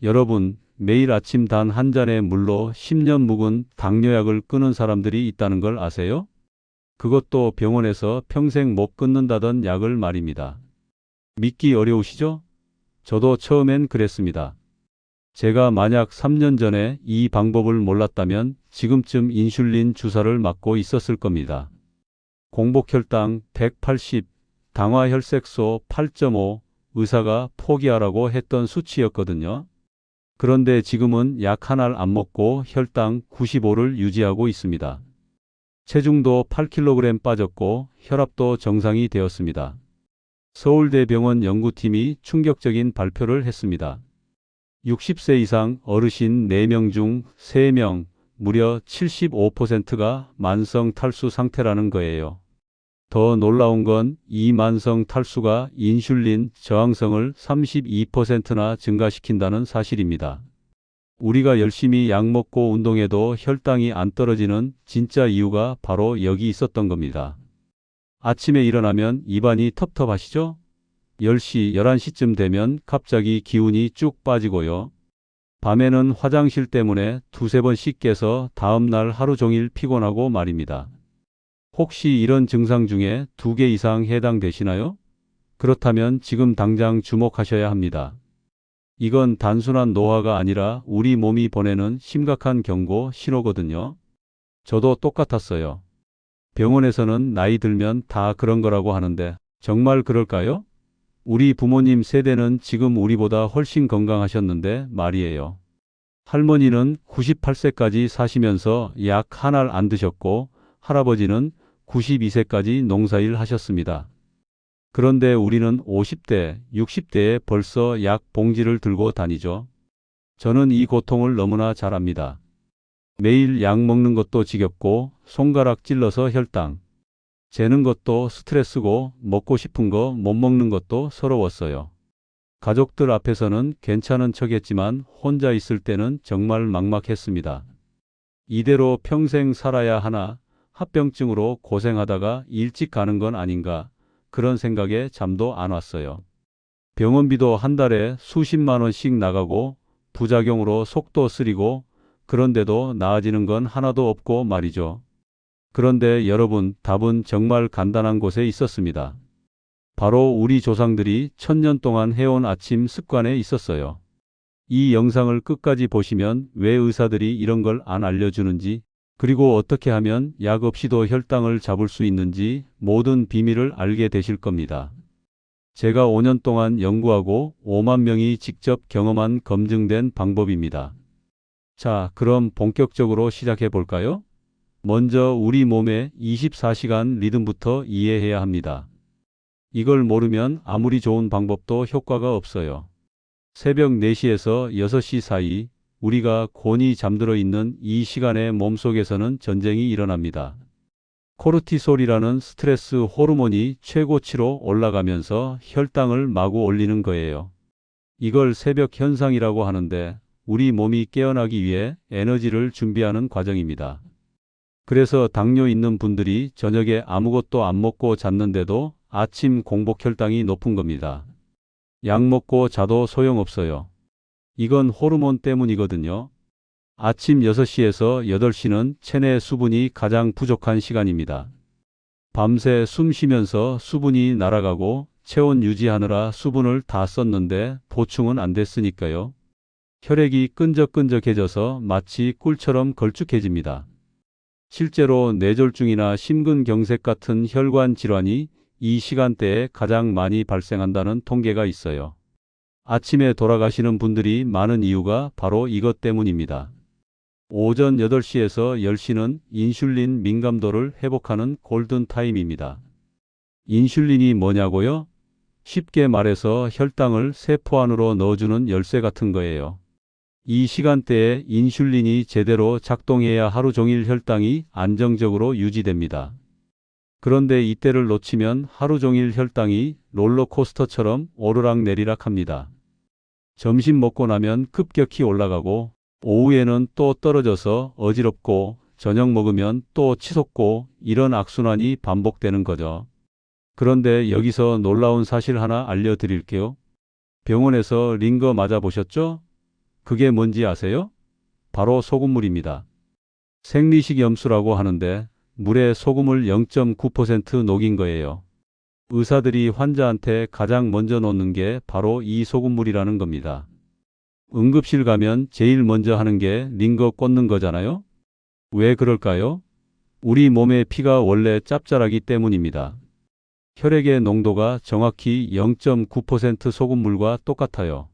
여러분, 매일 아침 단 한 잔의 물로 10년 묵은 당뇨약을 끊은 사람들이 있다는 걸 아세요? 그것도 병원에서 평생 못 끊는다던 약을 말입니다. 믿기 어려우시죠? 저도 처음엔 그랬습니다. 제가 만약 3년 전에 이 방법을 몰랐다면 지금쯤 인슐린 주사를 맞고 있었을 겁니다. 공복혈당 180, 당화혈색소 8.5, 의사가 포기하라고 했던 수치였거든요. 그런데 지금은 약 하나를 안 먹고 혈당 95를 유지하고 있습니다. 체중도 8kg 빠졌고 혈압도 정상이 되었습니다. 서울대병원 연구팀이 충격적인 발표를 했습니다. 60세 이상 어르신 4명 중 3명, 무려 75%가 만성 탈수 상태라는 거예요. 더 놀라운 건 이 만성 탈수가 인슐린 저항성을 32%나 증가시킨다는 사실입니다. 우리가 열심히 약 먹고 운동해도 혈당이 안 떨어지는 진짜 이유가 바로 여기 있었던 겁니다. 아침에 일어나면 입안이 텁텁하시죠? 10시, 11시쯤 되면 갑자기 기운이 쭉 빠지고요. 밤에는 화장실 때문에 두세 번씩 깨서 다음날 하루 종일 피곤하고 말입니다. 혹시 이런 증상 중에 2개 이상 해당되시나요? 그렇다면 지금 당장 주목하셔야 합니다. 이건 단순한 노화가 아니라 우리 몸이 보내는 심각한 경고 신호거든요. 저도 똑같았어요. 병원에서는 나이 들면 다 그런 거라고 하는데 정말 그럴까요? 우리 부모님 세대는 지금 우리보다 훨씬 건강하셨는데 말이에요. 할머니는 98세까지 사시면서 약 하나를 안 드셨고 할아버지는 92세까지 농사일 하셨습니다. 그런데 우리는 50대, 60대에 벌써 약 봉지를 들고 다니죠. 저는 이 고통을 너무나 잘 압니다. 매일 약 먹는 것도 지겹고 손가락 찔러서 혈당 재는 것도 스트레스고 먹고 싶은 거 못 먹는 것도 서러웠어요. 가족들 앞에서는 괜찮은 척했지만 혼자 있을 때는 정말 막막했습니다. 이대로 평생 살아야 하나, 합병증으로 고생하다가 일찍 가는 건 아닌가, 그런 생각에 잠도 안 왔어요. 병원비도 한 달에 수십만 원씩 나가고 부작용으로 속도 쓰리고 그런데도 나아지는 건 하나도 없고 말이죠. 그런데 여러분, 답은 정말 간단한 곳에 있었습니다. 바로 우리 조상들이 1000년 동안 해온 아침 습관에 있었어요. 이 영상을 끝까지 보시면 왜 의사들이 이런 걸 안 알려주는지, 그리고 어떻게 하면 약 없이도 혈당을 잡을 수 있는지 모든 비밀을 알게 되실 겁니다. 제가 5년 동안 연구하고 5만 명이 직접 경험한 검증된 방법입니다. 자, 그럼 본격적으로 시작해 볼까요? 먼저 우리 몸의 24시간 리듬부터 이해해야 합니다. 이걸 모르면 아무리 좋은 방법도 효과가 없어요. 새벽 4시에서 6시 사이 우리가 곤히 잠들어 있는 이 시간에 몸속에서는 전쟁이 일어납니다. 코르티솔이라는 스트레스 호르몬이 최고치로 올라가면서 혈당을 마구 올리는 거예요. 이걸 새벽 현상이라고 하는데 우리 몸이 깨어나기 위해 에너지를 준비하는 과정입니다. 그래서 당뇨 있는 분들이 저녁에 아무것도 안 먹고 잤는데도 아침 공복 혈당이 높은 겁니다. 약 먹고 자도 소용없어요. 이건 호르몬 때문이거든요. 아침 6시에서 8시는 체내 수분이 가장 부족한 시간입니다. 밤새 숨 쉬면서 수분이 날아가고 체온 유지하느라 수분을 다 썼는데 보충은 안 됐으니까요. 혈액이 끈적끈적해져서 마치 꿀처럼 걸쭉해집니다. 실제로 뇌졸중이나 심근경색 같은 혈관 질환이 이 시간대에 가장 많이 발생한다는 통계가 있어요. 아침에 돌아가시는 분들이 많은 이유가 바로 이것 때문입니다. 오전 8시에서 10시는 인슐린 민감도를 회복하는 골든타임입니다. 인슐린이 뭐냐고요? 쉽게 말해서 혈당을 세포 안으로 넣어주는 열쇠 같은 거예요. 이 시간대에 인슐린이 제대로 작동해야 하루 종일 혈당이 안정적으로 유지됩니다. 그런데 이때를 놓치면 하루 종일 혈당이 롤러코스터처럼 오르락내리락 합니다. 점심 먹고 나면 급격히 올라가고 오후에는 또 떨어져서 어지럽고 저녁 먹으면 또 치솟고 이런 악순환이 반복되는 거죠. 그런데 여기서 놀라운 사실 하나 알려드릴게요. 병원에서 링거 맞아보셨죠? 그게 뭔지 아세요? 바로 소금물입니다. 생리식 염수라고 하는데 물에 소금을 0.9% 녹인 거예요. 의사들이 환자한테 가장 먼저 놓는 게 바로 이 소금물이라는 겁니다. 응급실 가면 제일 먼저 하는 게 링거 꽂는 거잖아요? 왜 그럴까요? 우리 몸의 피가 원래 짭짤하기 때문입니다. 혈액의 농도가 정확히 0.9% 소금물과 똑같아요.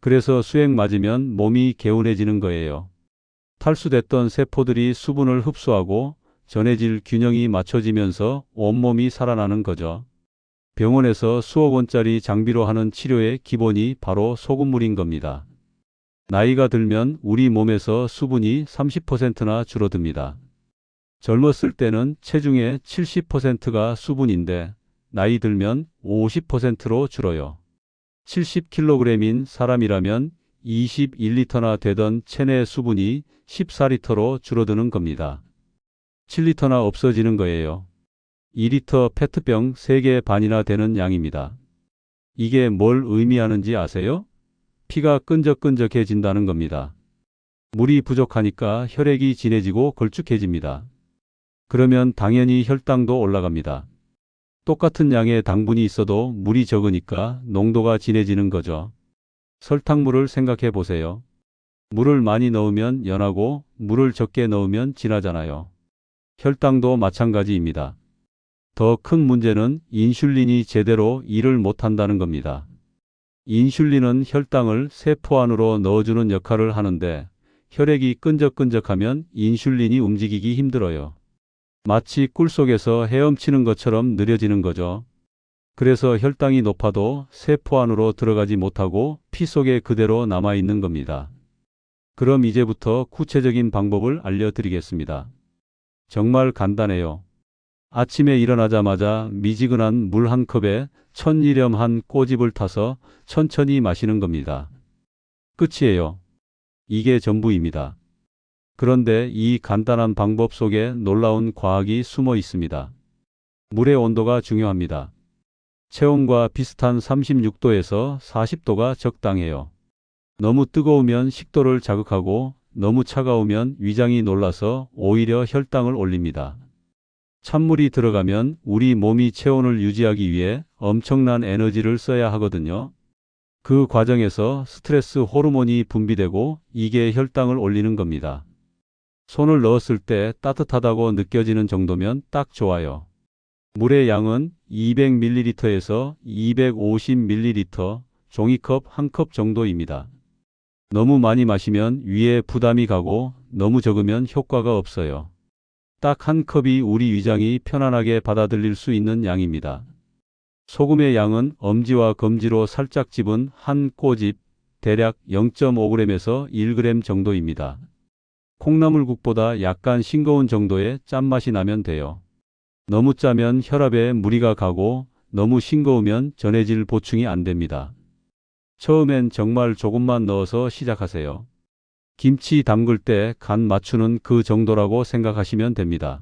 그래서 수액 맞으면 몸이 개운해지는 거예요. 탈수됐던 세포들이 수분을 흡수하고 전해질 균형이 맞춰지면서 온몸이 살아나는 거죠. 병원에서 수억 원짜리 장비로 하는 치료의 기본이 바로 소금물인 겁니다. 나이가 들면 우리 몸에서 수분이 30%나 줄어듭니다. 젊었을 때는 체중의 70%가 수분인데 나이 들면 50%로 줄어요. 70kg인 사람이라면 21리터나 되던 체내 수분이 14리터로 줄어드는 겁니다. 7리터나 없어지는 거예요. 2리터 페트병 3개 반이나 되는 양입니다. 이게 뭘 의미하는지 아세요? 피가 끈적끈적해진다는 겁니다. 물이 부족하니까 혈액이 진해지고 걸쭉해집니다. 그러면 당연히 혈당도 올라갑니다. 똑같은 양의 당분이 있어도 물이 적으니까 농도가 진해지는 거죠. 설탕물을 생각해 보세요. 물을 많이 넣으면 연하고 물을 적게 넣으면 진하잖아요. 혈당도 마찬가지입니다. 더 큰 문제는 인슐린이 제대로 일을 못한다는 겁니다. 인슐린은 혈당을 세포 안으로 넣어주는 역할을 하는데 혈액이 끈적끈적하면 인슐린이 움직이기 힘들어요. 마치 꿀속에서 헤엄치는 것처럼 느려지는 거죠. 그래서 혈당이 높아도 세포 안으로 들어가지 못하고 피 속에 그대로 남아있는 겁니다. 그럼 이제부터 구체적인 방법을 알려드리겠습니다. 정말 간단해요. 아침에 일어나자마자 미지근한 물 한 컵에 1000일염 한 꼬집을 타서 천천히 마시는 겁니다. 끝이에요. 이게 전부입니다. 그런데 이 간단한 방법 속에 놀라운 과학이 숨어 있습니다. 물의 온도가 중요합니다. 체온과 비슷한 36도에서 40도가 적당해요. 너무 뜨거우면 식도를 자극하고 너무 차가우면 위장이 놀라서 오히려 혈당을 올립니다. 찬물이 들어가면 우리 몸이 체온을 유지하기 위해 엄청난 에너지를 써야 하거든요. 그 과정에서 스트레스 호르몬이 분비되고 이게 혈당을 올리는 겁니다. 손을 넣었을 때 따뜻하다고 느껴지는 정도면 딱 좋아요. 물의 양은 200ml에서 250ml, 종이컵 한 컵 정도입니다. 너무 많이 마시면 위에 부담이 가고 너무 적으면 효과가 없어요. 딱 한 컵이 우리 위장이 편안하게 받아들일 수 있는 양입니다. 소금의 양은 엄지와 검지로 살짝 집은 한 꼬집, 대략 0.5g에서 1g 정도입니다. 콩나물국보다 약간 싱거운 정도의 짠맛이 나면 돼요. 너무 짜면 혈압에 무리가 가고 너무 싱거우면 전해질 보충이 안 됩니다. 처음엔 정말 조금만 넣어서 시작하세요. 김치 담글 때 간 맞추는 그 정도라고 생각하시면 됩니다.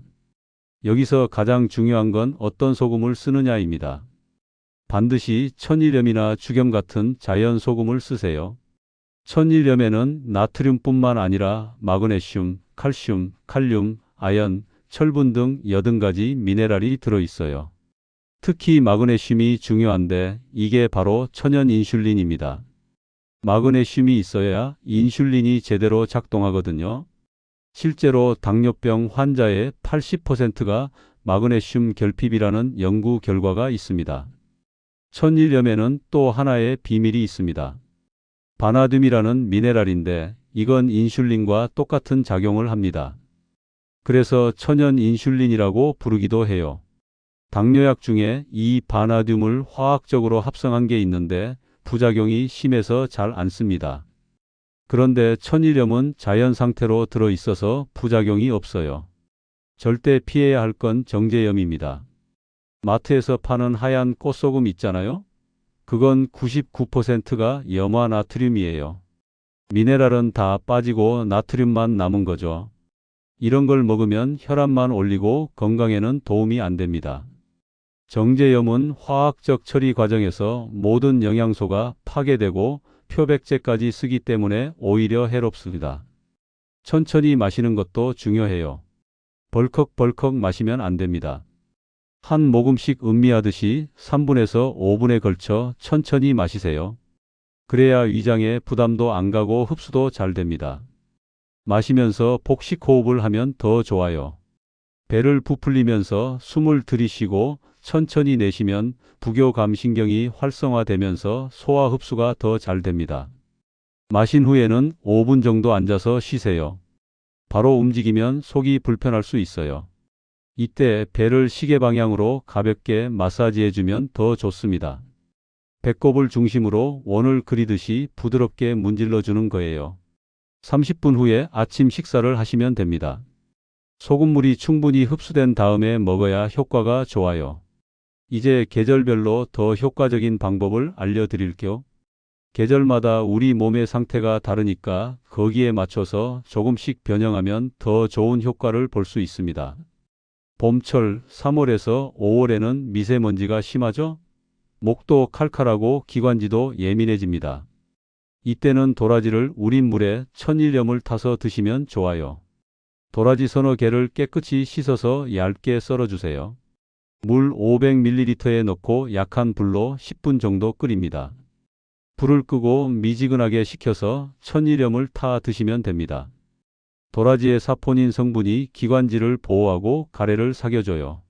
여기서 가장 중요한 건 어떤 소금을 쓰느냐입니다. 반드시 천일염이나 죽염 같은 자연 소금을 쓰세요. 천일염에는 나트륨뿐만 아니라 마그네슘, 칼슘, 칼륨, 아연, 철분 등 80가지 미네랄이 들어있어요. 특히 마그네슘이 중요한데 이게 바로 천연 인슐린입니다. 마그네슘이 있어야 인슐린이 제대로 작동하거든요. 실제로 당뇨병 환자의 80%가 마그네슘 결핍이라는 연구 결과가 있습니다. 천일염에는 또 하나의 비밀이 있습니다. 바나듐이라는 미네랄인데 이건 인슐린과 똑같은 작용을 합니다. 그래서 천연 인슐린이라고 부르기도 해요. 당뇨약 중에 이 바나듐을 화학적으로 합성한 게 있는데 부작용이 심해서 잘 안 씁니다. 그런데 천일염은 자연 상태로 들어있어서 부작용이 없어요. 절대 피해야 할 건 정제염입니다. 마트에서 파는 하얀 꽃소금 있잖아요? 그건 99%가 염화 나트륨이에요. 미네랄은 다 빠지고 나트륨만 남은 거죠. 이런 걸 먹으면 혈압만 올리고 건강에는 도움이 안 됩니다. 정제염은 화학적 처리 과정에서 모든 영양소가 파괴되고 표백제까지 쓰기 때문에 오히려 해롭습니다. 천천히 마시는 것도 중요해요. 벌컥벌컥 마시면 안 됩니다. 한 모금씩 음미하듯이 3분에서 5분에 걸쳐 천천히 마시세요. 그래야 위장에 부담도 안 가고 흡수도 잘 됩니다. 마시면서 복식 호흡을 하면 더 좋아요. 배를 부풀리면서 숨을 들이쉬고 천천히 내쉬면 부교감신경이 활성화되면서 소화 흡수가 더 잘 됩니다. 마신 후에는 5분 정도 앉아서 쉬세요. 바로 움직이면 속이 불편할 수 있어요. 이때 배를 시계 방향으로 가볍게 마사지해주면 더 좋습니다. 배꼽을 중심으로 원을 그리듯이 부드럽게 문질러주는 거예요. 30분 후에 아침 식사를 하시면 됩니다. 소금물이 충분히 흡수된 다음에 먹어야 효과가 좋아요. 이제 계절별로 더 효과적인 방법을 알려드릴게요. 계절마다 우리 몸의 상태가 다르니까 거기에 맞춰서 조금씩 변형하면 더 좋은 효과를 볼 수 있습니다. 봄철 3월에서 5월에는 미세먼지가 심하죠? 목도 칼칼하고 기관지도 예민해집니다. 이때는 도라지를 우린 물에 천일염을 타서 드시면 좋아요. 도라지 서너 개를 깨끗이 씻어서 얇게 썰어주세요. 물 500ml에 넣고 약한 불로 10분 정도 끓입니다. 불을 끄고 미지근하게 식혀서 천일염을 타 드시면 됩니다. 도라지의 사포닌 성분이 기관지를 보호하고 가래를 사겨줘요.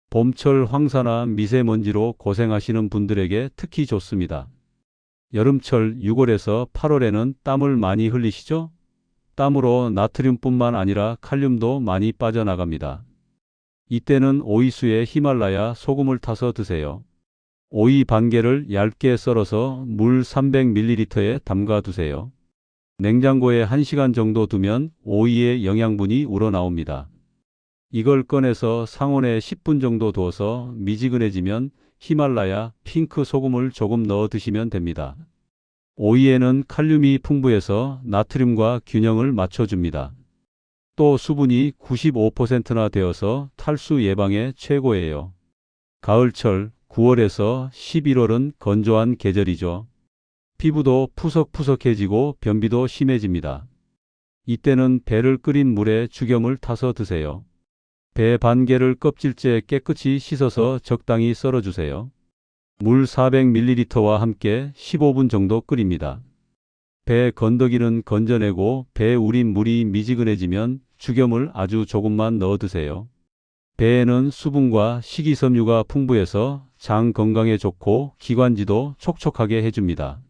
봄철 황사나 미세먼지로 고생하시는 분들에게 특히 좋습니다. 여름철 6월에서 8월에는 땀을 많이 흘리시죠? 땀으로 나트륨뿐만 아니라 칼륨도 많이 빠져나갑니다. 이때는 오이수에 히말라야 소금을 타서 드세요. 오이 반 개를 얇게 썰어서 물 300ml에 담가 두세요. 냉장고에 1시간 정도 두면 오이의 영양분이 우러나옵니다. 이걸 꺼내서 상온에 10분 정도 두어서 미지근해지면 히말라야 핑크 소금을 조금 넣어 드시면 됩니다. 오이에는 칼륨이 풍부해서 나트륨과 균형을 맞춰줍니다. 또 수분이 95%나 되어서 탈수 예방에 최고예요. 가을철 9월에서 11월은 건조한 계절이죠. 피부도 푸석푸석해지고 변비도 심해집니다. 이때는 배를 끓인 물에 죽염을 타서 드세요. 배 반 개를 껍질째 깨끗이 씻어서 적당히 썰어주세요. 물 400ml와 함께 15분 정도 끓입니다. 배 건더기는 건져내고 배 우린 물이 미지근해지면 죽염을 아주 조금만 넣어 드세요. 배에는 수분과 식이섬유가 풍부해서 장 건강에 좋고 기관지도 촉촉하게 해줍니다.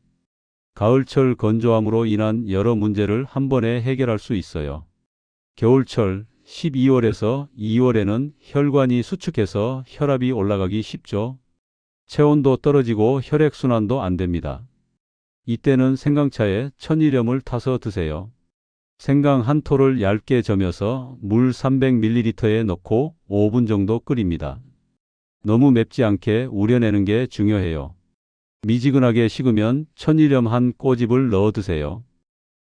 가을철 건조함으로 인한 여러 문제를 한 번에 해결할 수 있어요. 겨울철 12월에서 2월에는 혈관이 수축해서 혈압이 올라가기 쉽죠. 체온도 떨어지고 혈액순환도 안 됩니다. 이때는 생강차에 천일염을 타서 드세요. 생강 한 톨을 얇게 저며서 물 300ml에 넣고 5분 정도 끓입니다. 너무 맵지 않게 우려내는 게 중요해요. 미지근하게 식으면 천일염 한 꼬집을 넣어 드세요.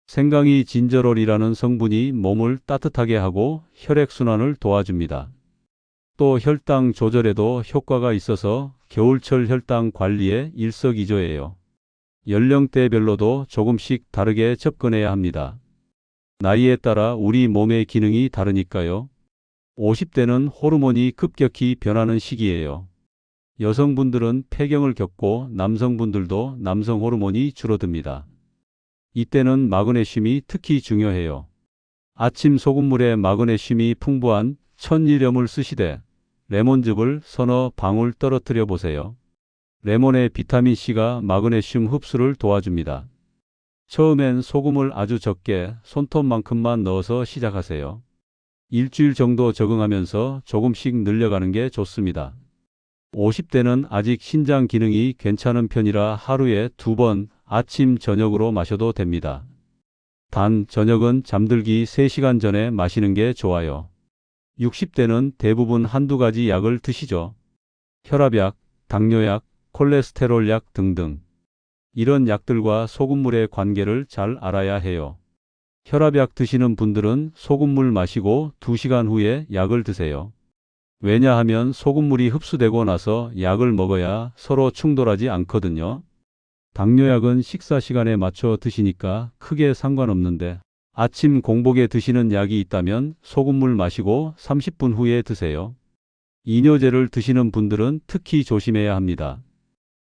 생강이 진저롤이라는 성분이 몸을 따뜻하게 하고 혈액순환을 도와줍니다. 또 혈당 조절에도 효과가 있어서 겨울철 혈당 관리에 일석이조예요. 연령대별로도 조금씩 다르게 접근해야 합니다. 나이에 따라 우리 몸의 기능이 다르니까요. 50대는 호르몬이 급격히 변하는 시기예요. 여성분들은 폐경을 겪고 남성분들도 남성 호르몬이 줄어듭니다. 이때는 마그네슘이 특히 중요해요. 아침 소금물에 마그네슘이 풍부한 천일염을 쓰시되 레몬즙을 서너 방울 떨어뜨려 보세요. 레몬의 비타민C가 마그네슘 흡수를 도와줍니다. 처음엔 소금을 아주 적게 손톱만큼만 넣어서 시작하세요. 일주일 정도 적응하면서 조금씩 늘려가는 게 좋습니다. 50대는 아직 신장 기능이 괜찮은 편이라 하루에 2번 아침 저녁으로 마셔도 됩니다. 단 저녁은 잠들기 3시간 전에 마시는 게 좋아요. 60대는 대부분 한두 가지 약을 드시죠. 혈압약, 당뇨약, 콜레스테롤약 등등. 이런 약들과 소금물의 관계를 잘 알아야 해요. 혈압약 드시는 분들은 소금물 마시고 2시간 후에 약을 드세요. 왜냐하면 소금물이 흡수되고 나서 약을 먹어야 서로 충돌하지 않거든요. 당뇨약은 식사 시간에 맞춰 드시니까 크게 상관없는데 아침 공복에 드시는 약이 있다면 소금물 마시고 30분 후에 드세요. 이뇨제를 드시는 분들은 특히 조심해야 합니다.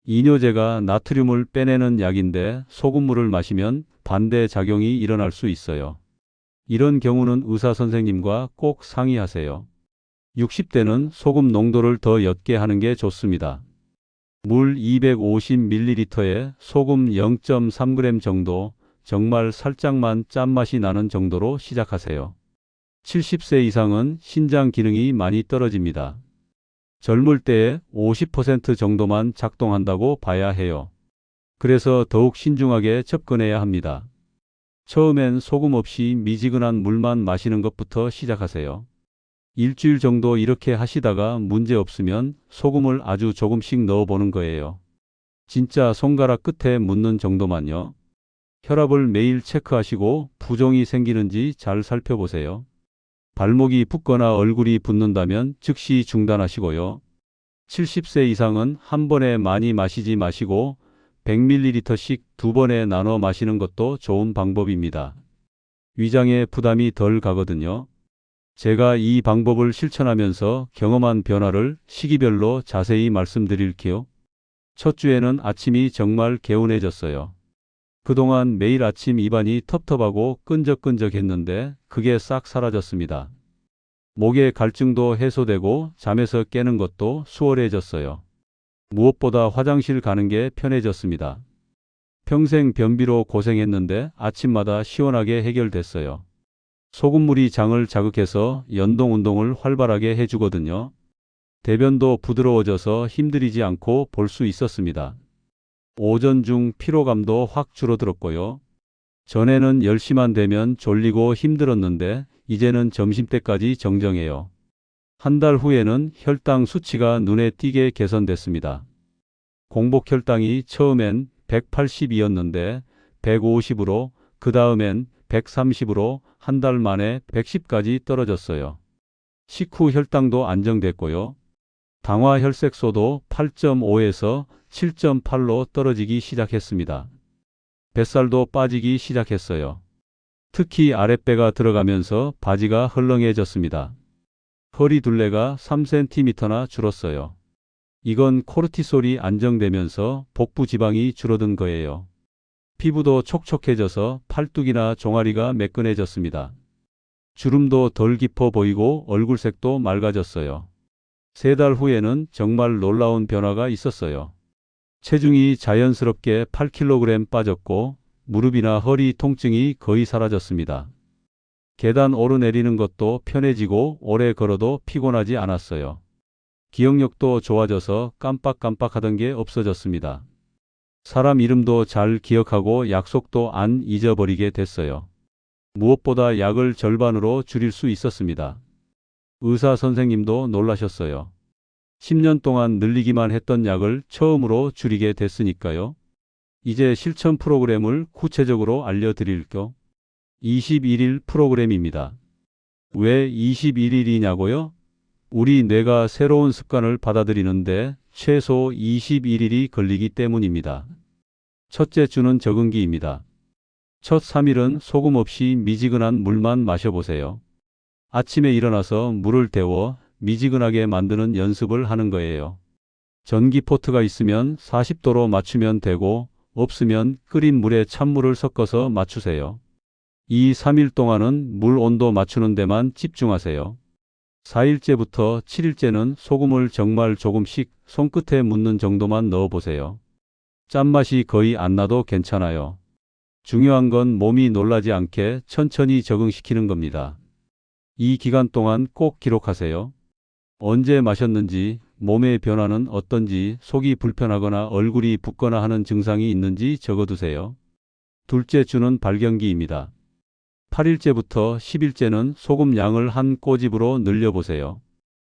이뇨제가 나트륨을 빼내는 약인데 소금물을 마시면 반대 작용이 일어날 수 있어요. 이런 경우는 의사 선생님과 꼭 상의하세요. 60대는 소금 농도를 더 옅게 하는 게 좋습니다. 물 250ml에 소금 0.3g 정도, 정말 살짝만 짠맛이 나는 정도로 시작하세요. 70세 이상은 신장 기능이 많이 떨어집니다. 젊을 때에 50% 정도만 작동한다고 봐야 해요. 그래서 더욱 신중하게 접근해야 합니다. 처음엔 소금 없이 미지근한 물만 마시는 것부터 시작하세요. 일주일 정도 이렇게 하시다가 문제 없으면 소금을 아주 조금씩 넣어보는 거예요. 진짜 손가락 끝에 묻는 정도만요. 혈압을 매일 체크하시고 부종이 생기는지 잘 살펴보세요. 발목이 붓거나 얼굴이 붓는다면 즉시 중단하시고요. 70세 이상은 한 번에 많이 마시지 마시고 100ml씩 두 번에 나눠 마시는 것도 좋은 방법입니다. 위장에 부담이 덜 가거든요. 제가 이 방법을 실천하면서 경험한 변화를 시기별로 자세히 말씀드릴게요. 첫 주에는 아침이 정말 개운해졌어요. 그동안 매일 아침 입안이 텁텁하고 끈적끈적했는데 그게 싹 사라졌습니다. 목의 갈증도 해소되고 잠에서 깨는 것도 수월해졌어요. 무엇보다 화장실 가는 게 편해졌습니다. 평생 변비로 고생했는데 아침마다 시원하게 해결됐어요. 소금물이 장을 자극해서 연동 운동을 활발하게 해주거든요. 대변도 부드러워져서 힘들이지 않고 볼 수 있었습니다. 오전 중 피로감도 확 줄어들었고요. 전에는 10시만 되면 졸리고 힘들었는데 이제는 점심때까지 정정해요. 한 달 후에는 혈당 수치가 눈에 띄게 개선됐습니다. 공복 혈당이 처음엔 180이었는데 150으로, 그 다음엔 130으로 한 달 만에 110까지 떨어졌어요. 식후 혈당도 안정됐고요. 당화 혈색소도 8.5에서 7.8로 떨어지기 시작했습니다. 뱃살도 빠지기 시작했어요. 특히 아랫배가 들어가면서 바지가 헐렁해졌습니다. 허리 둘레가 3cm나 줄었어요. 이건 코르티솔이 안정되면서 복부 지방이 줄어든 거예요. 피부도 촉촉해져서 팔뚝이나 종아리가 매끈해졌습니다. 주름도 덜 깊어 보이고 얼굴색도 맑아졌어요. 3달 후에는 정말 놀라운 변화가 있었어요. 체중이 자연스럽게 8kg 빠졌고 무릎이나 허리 통증이 거의 사라졌습니다. 계단 오르내리는 것도 편해지고 오래 걸어도 피곤하지 않았어요. 기억력도 좋아져서 깜빡깜빡하던 게 없어졌습니다. 사람 이름도 잘 기억하고 약속도 안 잊어버리게 됐어요. 무엇보다 약을 절반으로 줄일 수 있었습니다. 의사 선생님도 놀라셨어요. 10년 동안 늘리기만 했던 약을 처음으로 줄이게 됐으니까요. 이제 실천 프로그램을 구체적으로 알려드릴게요. 21일 프로그램입니다. 왜 21일이냐고요? 우리 뇌가 새로운 습관을 받아들이는데 최소 21일이 걸리기 때문입니다. 첫째 주는 적응기입니다. 첫 3일은 소금 없이 미지근한 물만 마셔보세요. 아침에 일어나서 물을 데워 미지근하게 만드는 연습을 하는 거예요. 전기포트가 있으면 40도로 맞추면 되고 없으면 끓인 물에 찬물을 섞어서 맞추세요. 이 3일 동안은 물 온도 맞추는 데만 집중하세요. 4일째부터 7일째는 소금을 정말 조금씩 손끝에 묻는 정도만 넣어보세요. 짠맛이 거의 안 나도 괜찮아요. 중요한 건 몸이 놀라지 않게 천천히 적응시키는 겁니다. 이 기간 동안 꼭 기록하세요. 언제 마셨는지, 몸의 변화는 어떤지, 속이 불편하거나 얼굴이 붓거나 하는 증상이 있는지 적어두세요. 둘째 주는 발견기입니다. 8일째부터 10일째는 소금 양을 한 꼬집으로 늘려보세요.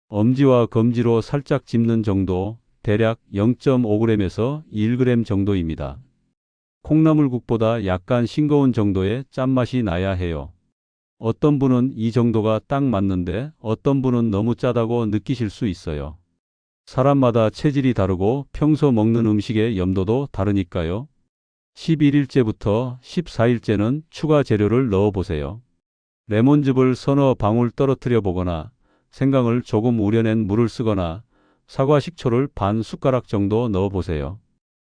엄지와 검지로 살짝 짚는 정도, 대략 0.5g에서 1g 정도입니다. 콩나물국보다 약간 싱거운 정도의 짠맛이 나야 해요. 어떤 분은 이 정도가 딱 맞는데 어떤 분은 너무 짜다고 느끼실 수 있어요. 사람마다 체질이 다르고 평소 먹는 음식의 염도도 다르니까요. 11일째부터 14일째는 추가 재료를 넣어 보세요. 레몬즙을 서너 방울 떨어뜨려 보거나 생강을 조금 우려낸 물을 쓰거나 사과 식초를 반 숟가락 정도 넣어 보세요.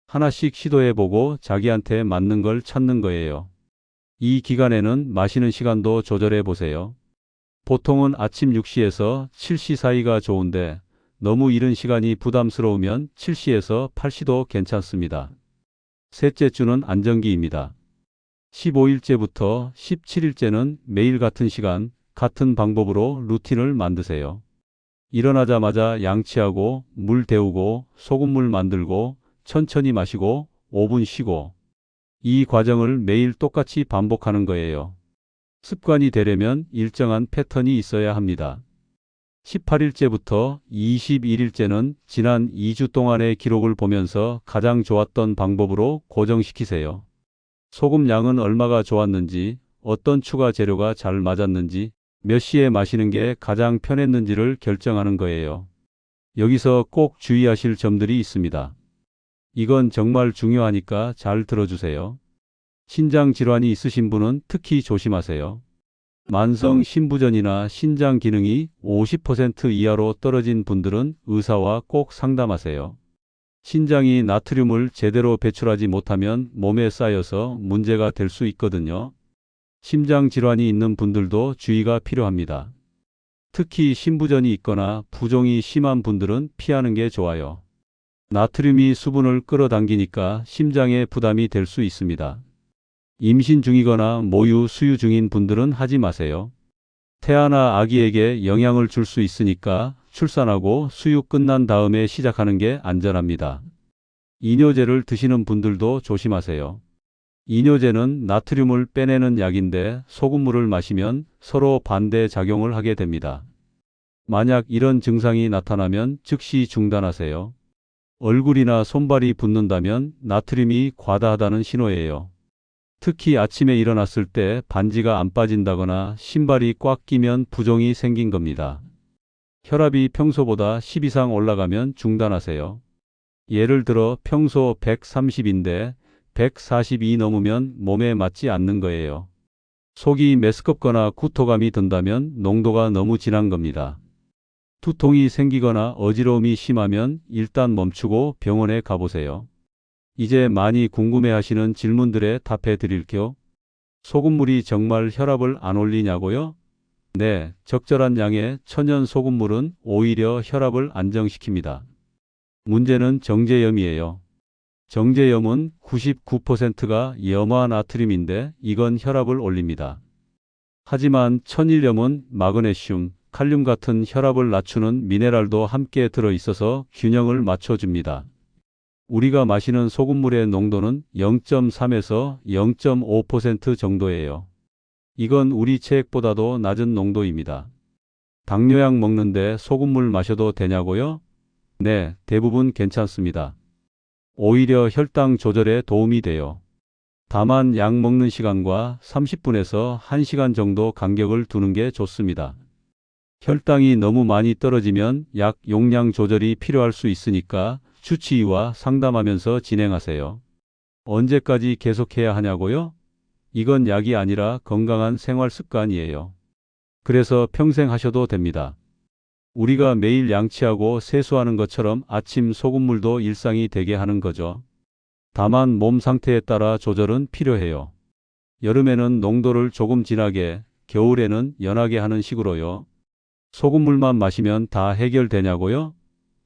하나씩 시도해 보고 자기한테 맞는 걸 찾는 거예요. 이 기간에는 마시는 시간도 조절해 보세요. 보통은 아침 6시에서 7시 사이가 좋은데 너무 이른 시간이 부담스러우면 7시에서 8시도 괜찮습니다. 셋째 주는 안정기입니다. 15일째부터 17일째는 매일 같은 시간, 같은 방법으로 루틴을 만드세요. 일어나자마자 양치하고 물 데우고 소금물 만들고 천천히 마시고 5분 쉬고 이 과정을 매일 똑같이 반복하는 거예요. 습관이 되려면 일정한 패턴이 있어야 합니다. 18일째부터 21일째는 지난 2주 동안의 기록을 보면서 가장 좋았던 방법으로 고정시키세요. 소금 양은 얼마가 좋았는지, 어떤 추가 재료가 잘 맞았는지, 몇 시에 마시는 게 가장 편했는지를 결정하는 거예요. 여기서 꼭 주의하실 점들이 있습니다. 이건 정말 중요하니까 잘 들어주세요. 신장 질환이 있으신 분은 특히 조심하세요. 만성 신부전이나 신장 기능이 50% 이하로 떨어진 분들은 의사와 꼭 상담하세요. 신장이 나트륨을 제대로 배출하지 못하면 몸에 쌓여서 문제가 될 수 있거든요. 심장 질환이 있는 분들도 주의가 필요합니다. 특히 신부전이 있거나 부종이 심한 분들은 피하는 게 좋아요. 나트륨이 수분을 끌어당기니까 심장에 부담이 될 수 있습니다. 임신 중이거나 모유 수유 중인 분들은 하지 마세요. 태아나 아기에게 영향을 줄 수 있으니까 출산하고 수유 끝난 다음에 시작하는 게 안전합니다. 이뇨제를 드시는 분들도 조심하세요. 이뇨제는 나트륨을 빼내는 약인데 소금물을 마시면 서로 반대 작용을 하게 됩니다. 만약 이런 증상이 나타나면 즉시 중단하세요. 얼굴이나 손발이 붓는다면 나트륨이 과다하다는 신호예요. 특히 아침에 일어났을 때 반지가 안 빠진다거나 신발이 꽉 끼면 부종이 생긴 겁니다. 혈압이 평소보다 10 이상 올라가면 중단하세요. 예를 들어 평소 130인데 142 넘으면 몸에 맞지 않는 거예요. 속이 메스껍거나 구토감이 든다면 농도가 너무 진한 겁니다. 두통이 생기거나 어지러움이 심하면 일단 멈추고 병원에 가보세요. 이제 많이 궁금해하시는 질문들에 답해 드릴게요. 소금물이 정말 혈압을 안 올리냐고요? 네, 적절한 양의 천연 소금물은 오히려 혈압을 안정시킵니다. 문제는 정제염이에요. 정제염은 99%가 염화 나트륨인데 이건 혈압을 올립니다. 하지만 천일염은 마그네슘, 칼륨 같은 혈압을 낮추는 미네랄도 함께 들어있어서 균형을 맞춰줍니다. 우리가 마시는 소금물의 농도는 0.3에서 0.5% 정도예요. 이건 우리 체액보다도 낮은 농도입니다. 당뇨약 먹는데 소금물 마셔도 되냐고요? 네, 대부분 괜찮습니다. 오히려 혈당 조절에 도움이 돼요. 다만 약 먹는 시간과 30분에서 1시간 정도 간격을 두는 게 좋습니다. 혈당이 너무 많이 떨어지면 약 용량 조절이 필요할 수 있으니까 주치의와 상담하면서 진행하세요. 언제까지 계속해야 하냐고요? 이건 약이 아니라 건강한 생활 습관이에요. 그래서 평생 하셔도 됩니다. 우리가 매일 양치하고 세수하는 것처럼 아침 소금물도 일상이 되게 하는 거죠. 다만 몸 상태에 따라 조절은 필요해요. 여름에는 농도를 조금 진하게, 겨울에는 연하게 하는 식으로요. 소금물만 마시면 다 해결되냐고요?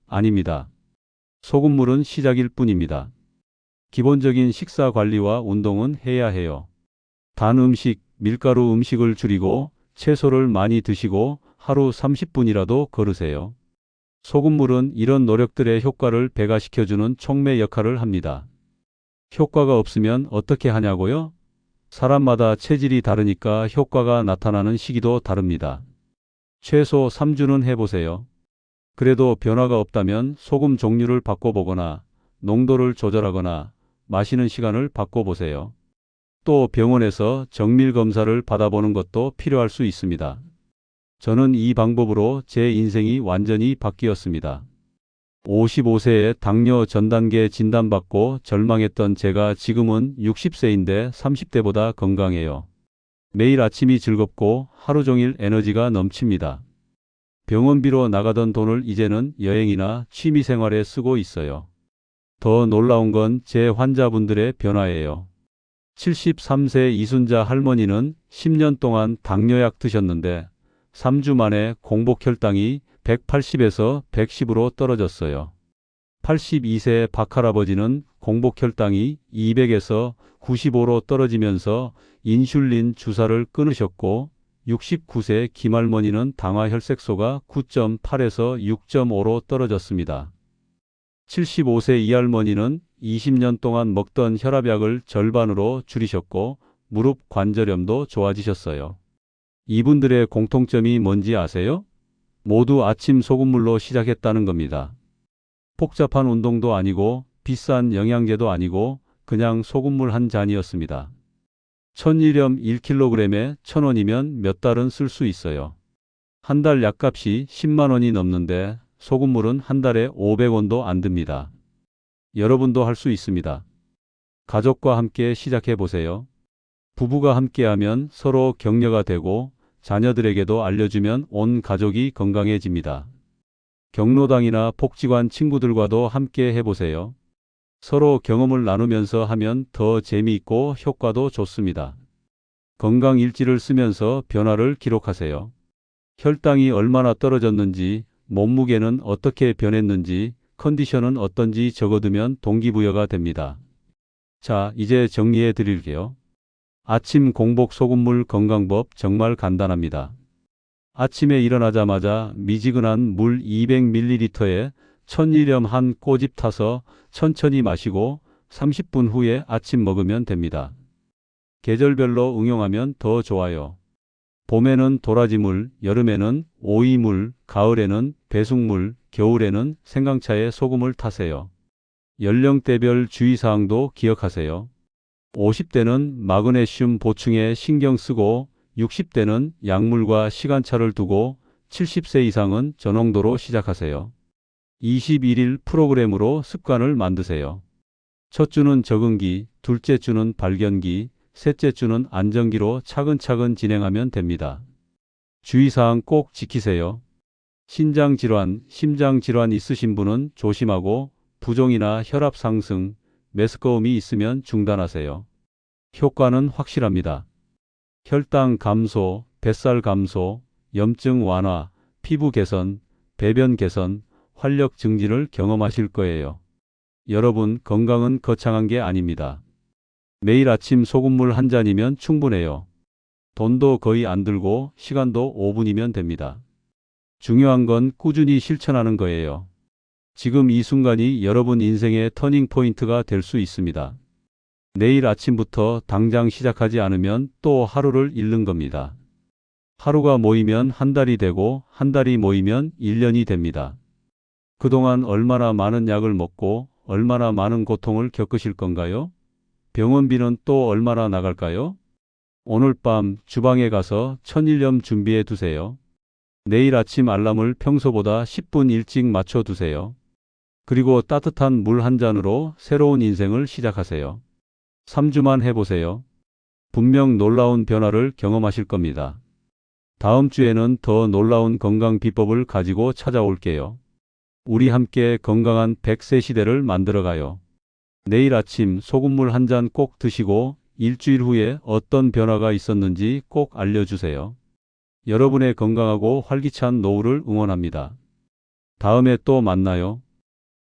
아닙니다. 소금물은 시작일 뿐입니다. 기본적인 식사 관리와 운동은 해야 해요. 단 음식, 밀가루 음식을 줄이고 채소를 많이 드시고 하루 30분이라도 걸으세요. 소금물은 이런 노력들의 효과를 배가시켜주는 촉매 역할을 합니다. 효과가 없으면 어떻게 하냐고요? 사람마다 체질이 다르니까 효과가 나타나는 시기도 다릅니다. 최소 3주는 해보세요. 그래도 변화가 없다면 소금 종류를 바꿔보거나 농도를 조절하거나 마시는 시간을 바꿔보세요. 또 병원에서 정밀 검사를 받아보는 것도 필요할 수 있습니다. 저는 이 방법으로 제 인생이 완전히 바뀌었습니다. 55세에 당뇨 전 단계 진단받고 절망했던 제가 지금은 60세인데 30대보다 건강해요. 매일 아침이 즐겁고 하루 종일 에너지가 넘칩니다. 병원비로 나가던 돈을 이제는 여행이나 취미생활에 쓰고 있어요. 더 놀라운 건 제 환자분들의 변화예요. 73세 이순자 할머니는 10년 동안 당뇨약 드셨는데 3주 만에 공복 혈당이 180에서 110으로 떨어졌어요. 82세 박할아버지는 공복 혈당이 200에서 95로 떨어지면서 인슐린 주사를 끊으셨고 69세 김할머니는 당화혈색소가 9.8에서 6.5로 떨어졌습니다. 75세 이할머니는 20년 동안 먹던 혈압약을 절반으로 줄이셨고 무릎 관절염도 좋아지셨어요. 이분들의 공통점이 뭔지 아세요? 모두 아침 소금물로 시작했다는 겁니다. 복잡한 운동도 아니고 비싼 영양제도 아니고 그냥 소금물 한 잔이었습니다. 천일염 1kg에 1,000원이면 몇 달은 쓸 수 있어요. 한 달 약값이 10만 원이 넘는데 소금물은 한 달에 500원도 안 듭니다. 여러분도 할 수 있습니다. 가족과 함께 시작해 보세요. 부부가 함께하면 서로 격려가 되고 자녀들에게도 알려주면 온 가족이 건강해집니다. 경로당이나 복지관 친구들과도 함께 해보세요. 서로 경험을 나누면서 하면 더 재미있고 효과도 좋습니다. 건강일지를 쓰면서 변화를 기록하세요. 혈당이 얼마나 떨어졌는지, 몸무게는 어떻게 변했는지, 컨디션은 어떤지 적어두면 동기부여가 됩니다. 자, 이제 정리해 드릴게요. 아침 공복 소금물 건강법 정말 간단합니다. 아침에 일어나자마자 미지근한 물 200ml에 천일염 한 꼬집 타서 천천히 마시고 30분 후에 아침 먹으면 됩니다. 계절별로 응용하면 더 좋아요. 봄에는 도라지물, 여름에는 오이물, 가을에는 배숙물, 겨울에는 생강차에 소금을 타세요. 연령대별 주의사항도 기억하세요. 50대는 마그네슘 보충에 신경 쓰고 60대는 약물과 시간차를 두고 70세 이상은 저농도로 시작하세요. 21일 프로그램으로 습관을 만드세요. 첫 주는 적응기, 둘째 주는 발견기, 셋째 주는 안정기로 차근차근 진행하면 됩니다. 주의사항 꼭 지키세요. 신장질환, 심장질환 있으신 분은 조심하고 부종이나 혈압 상승, 메스꺼움이 있으면 중단하세요. 효과는 확실합니다. 혈당 감소, 뱃살 감소, 염증 완화, 피부 개선, 배변 개선, 활력 증진을 경험하실 거예요. 여러분, 건강은 거창한 게 아닙니다. 매일 아침 소금물 한 잔이면 충분해요. 돈도 거의 안 들고 시간도 5분이면 됩니다. 중요한 건 꾸준히 실천하는 거예요. 지금 이 순간이 여러분 인생의 터닝 포인트가 될 수 있습니다. 내일 아침부터 당장 시작하지 않으면 또 하루를 잃는 겁니다. 하루가 모이면 한 달이 되고 한 달이 모이면 1년이 됩니다. 그동안 얼마나 많은 약을 먹고 얼마나 많은 고통을 겪으실 건가요? 병원비는 또 얼마나 나갈까요? 오늘 밤 주방에 가서 천일염 준비해 두세요. 내일 아침 알람을 평소보다 10분 일찍 맞춰 두세요. 그리고 따뜻한 물 한 잔으로 새로운 인생을 시작하세요. 3주만 해보세요. 분명 놀라운 변화를 경험하실 겁니다. 다음 주에는 더 놀라운 건강 비법을 가지고 찾아올게요. 우리 함께 건강한 100세 시대를 만들어가요. 내일 아침 소금물 한 잔 꼭 드시고 일주일 후에 어떤 변화가 있었는지 꼭 알려주세요. 여러분의 건강하고 활기찬 노후를 응원합니다. 다음에 또 만나요.